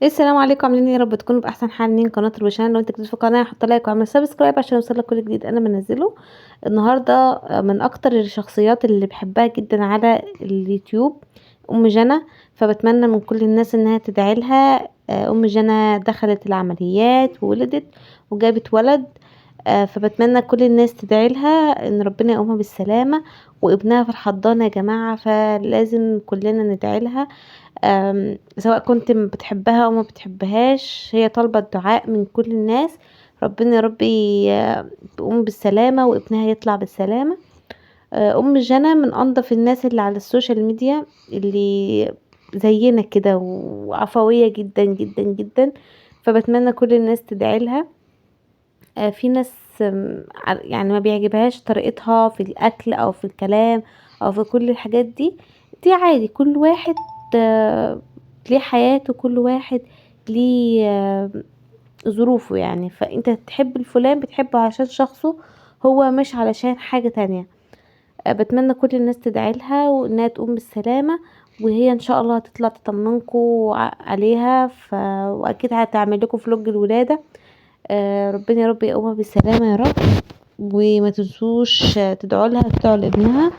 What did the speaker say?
السلام عليكم، عاملين ايه؟ يا رب تكونوا باحسن حال. من قناه روشان. لو انت جديد في القناه حط لايك واعمل سبسكرايب عشان يوصلك كل جديد انا بنزله النهارده. من اكتر الشخصيات اللي بحبها جدا على اليوتيوب ام جنى. فبتمنى من كل الناس انها تدعي لها. ام جنى دخلت العمليات وولدت وجابت ولد. فبتمنى كل الناس تدعي لها ان ربنا يقومها بالسلامه، وابنها في الحضانه يا جماعه، فلازم كلنا ندعي لها. سواء كنت بتحبها او ما بتحبهاش، هي طالبة الدعاء من كل الناس. ربنا يا رب تقوم بالسلامة وابنها يطلع بالسلامة. ام جنى من انظف الناس اللي على السوشيال ميديا، اللي زينا كده وعفوية جدا جدا جدا. فبتمنى كل الناس تدعي لها. في ناس يعني ما بيعجبهاش طريقتها في الاكل او في الكلام او في كل الحاجات دي عادي. كل واحد ليه حياته، كل واحد ليه ظروفه يعني. فانت تحب الفلان بتحبه عشان شخصه، هو مش علشان حاجة تانية. بتمنى كل الناس تدعي لها وانها تقوم بالسلامة، وهي ان شاء الله هتطلع تطمنكوا عليها. واكيد هتعمل لكم فلوج الولادة. ربنا يا رب يقومها بالسلامة يا رب. وما تنسوش تدعوا لها، تدعوا لابنها.